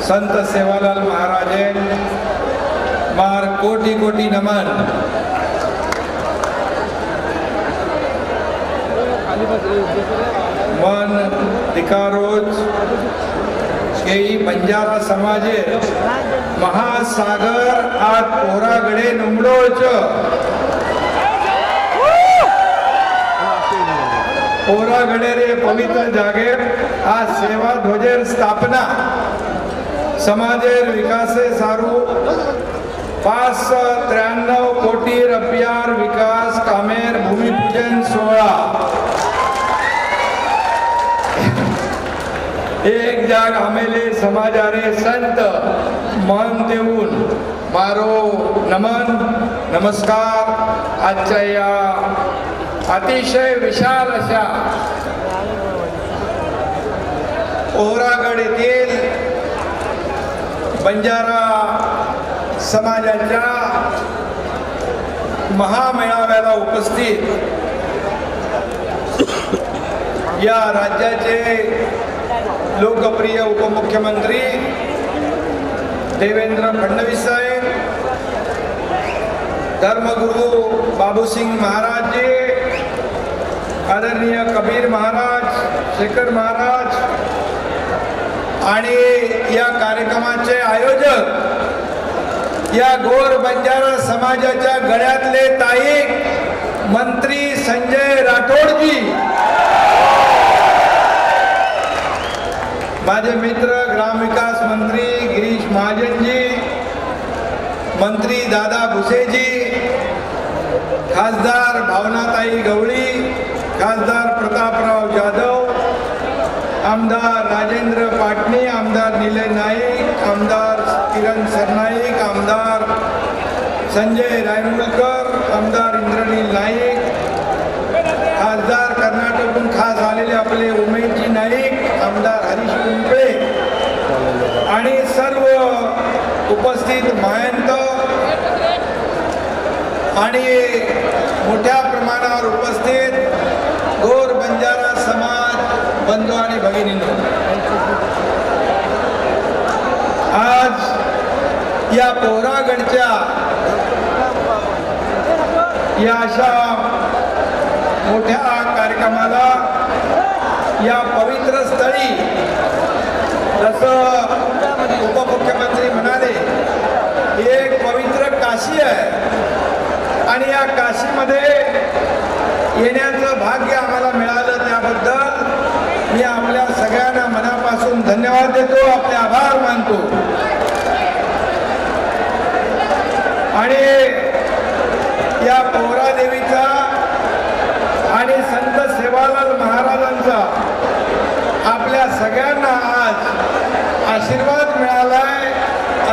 संत सेवालाल महाराजे मार कोटी कोटी नमन। मन दिकारोज के बंजारा समाजे महासागर आज पोरागडे नुमडोच पोरागडे रे पवित्र जागे आज सेवा ध्वजेर स्थापना समाजेर विकासे सारू 593 कोटी रुपयार विकास कामेर भूमिपूजन सोहळा एक जाग आमेले समाजारे संत मन देऊन मारो नमन नमस्कार। आजच्या या अतिशय विशाल अशा पोहरागड येथील बंजारा समाजाच्या महामेळाव्याला उपस्थित या राज्याचे लोकप्रिय उपमुख्यमंत्री देवेंद्र फडणवीस साहेब, धर्मगुरु बाबूसिंग महाराज जी, आदरणीय कबीर महाराज, शेखर महाराज आणि या कार्यक्रमाचे आयोजक या गोर बंजारा समाजाच्या गळ्यातले ताईक मंत्री संजय राठोडजी, माझे मित्र ग्रामविकास मंत्री गिरीश महाजनजी, मंत्री दादा भुसेजी, खासदार भावनाताई गवळी, खासदार प्रतापराव जाधव, आमदार राजेंद्र पाटणी, आमदार निलय नाईक, आमदार किरण सरनाईक, आमदार संजय रायमुलकर, आमदार इंद्रनील नाईक, खासदार कर्नाटकहून खास आलेले आपले उमेशजी नाईक, आमदार हरीश कुंपळे आणि सर्व उपस्थित महंत आणि मोठ्या प्रमाणावर उपस्थित गोर बंजारा समाज बंधू आणि भगिनींनो, आज या पोहरागडच्या या अशा मोठ्या कार्यक्रमाला या पवित्र स्थळी जसं उपमुख्यमंत्री म्हणाले ही एक पवित्र काशी आहे आणि या काशीमध्ये येण्याचं भाग्य आम्हाला मिळालं त्याबद्दल मी आपल्या सगळ्यांना मनापासून धन्यवाद देतो, आपले आभार मानतो। आणि या पोहरादेवीचा आणि संत सेवालाल महाराजांचा आपल्या सगळ्यांना आज आशीर्वाद मिळालाय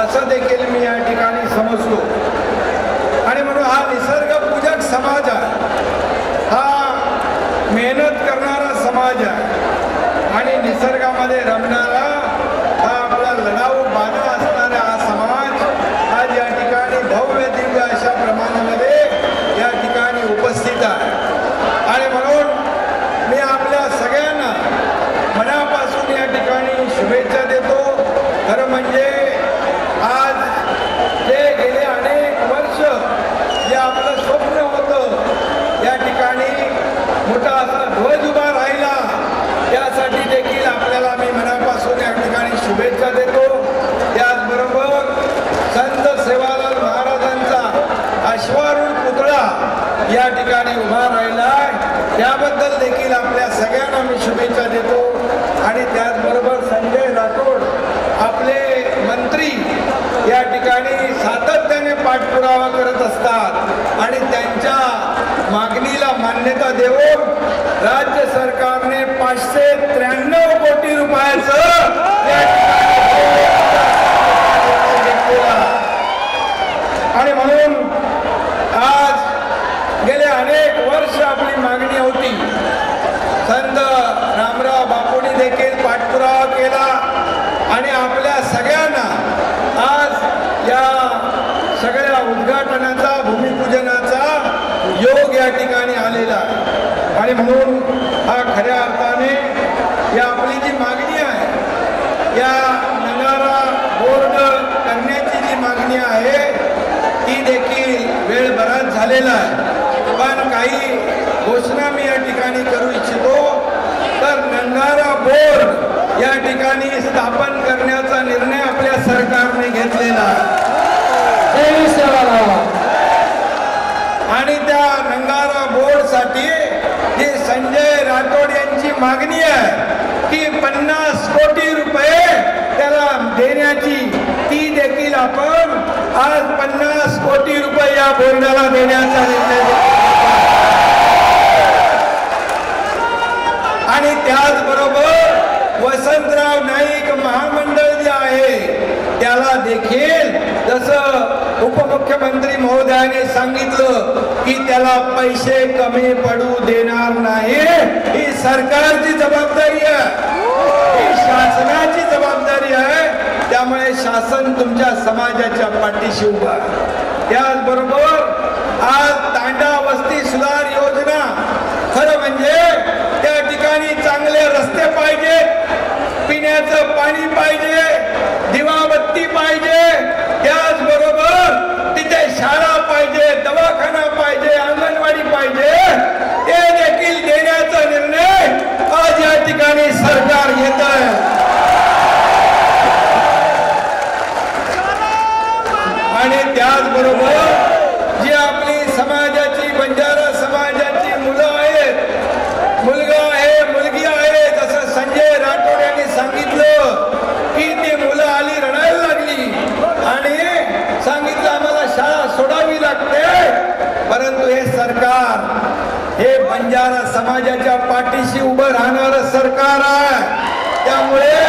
असं देखील मी या ठिकाणी समजतो। आणि म्हणून हा निसर्गपूजक समाज आहे, हा मेहनत करणारा समाज आहे आणि निसर्गामध्ये रमणारा हा आपला लढाऊ बाणा असणारा हा समाज आज या ठिकाणी भव्य दिव्य अशा प्रमाणामध्ये या ठिकाणी उपस्थित आहे। आणि म्हणून मी आपल्या सगळ्यांना मनापासून या ठिकाणी शुभेच्छा देतो। खरं म्हणजे आज जे गेले अनेक वर्ष जे आपलं स्वप्न होतं या ठिकाणी मोठा असा ध्वज उभा राहिला त्यासाठी देखील आपल्याला मी मनापासून या ठिकाणी शुभेच्छा देतो। त्याचबरोबर संत सेवालाल महाराजांचा अश्वारूढ पुतळा या ठिकाणी उभा राहिला त्याबद्दल देखील आपल्या सगळ्यांना मी शुभेच्छा देतो। आणि त्याचबरोबर संजय राठोड आपले मंत्री या ठिकाणी सातत्याने पाठपुरावा करत असतात आणि त्यांच्या मागणीला मान्यता देऊन राज्य सरकारने 593 कोटी रुपयाचं आणि म्हणून आज गेले अनेक वर्ष आपली मागणी होती। संत रामराव बापूंनी देखील पाठपुरावा केला आणि आपल्या सगळ्यांना आज या सगळ्या उद्घाटनाचा भूमिपूजनाचा योग या ठिकाणी आलेला आहे। आणि म्हणून हा खऱ्या अर्थाने या आपली जी मागणी आहे या नगारा घोषणा मी या ठिकाणी करू इच्छितो तर नंगारा बोर्ड या ठिकाणी स्थापन करण्याचा निर्णय आपल्या सरकारने घेतलेला आणि त्या नंगारा बोर्ड साठी जे संजय राठोड यांची मागणी आहे की 50 कोटी रुपये त्याला देण्याची, ती देखील आपण आज 50 कोटी रुपये या बोर्डाला देण्याचा निर्णय घेतला आणि त्याचबरोबर वसंतराव नाईक महामंडळ जे आहे त्याला देखील जसं उपमुख्यमंत्री महोदयाने सांगितलं की त्याला पैसे कमी पडू देणार नाही, ही सरकारची जबाबदारी आहे, ही शासनाची जबाबदारी आहे. त्यामुळे शासन तुमच्या समाजाच्या पाठीशी उभा आहे. त्याचबरोबर आज तांडा वस्ती सुधार योजना, खरं म्हणजे त्या ठिकाणी चांगले रस्ते पाहिजे, पिण्याचं पाणी पाहिजे, दिवाबत्ती पाहिजे, त्याचबरोबर तिथे शाळा पाहिजे, दवाखाना पाहिजे, अंगणवाडी पाहिजे, ते देखील देण्याचा निर्णय आज या ठिकाणी सरकार घेत आहे. आणि त्याचबरोबर जी आपली समाजाची बंजारा समाजाची मुलं आहेत, मुलगा आहे, मुलगी आहे, जसं संजय राठोड यांनी सांगितलं की ती मुलं आली रडायला लागली आणि सांगितलं आम्हाला शाळा सोडावी लागते, परंतु हे सरकार हे बंजारा समाजाच्या पाठीशी उभं राहणारं सरकार आहे. त्यामुळे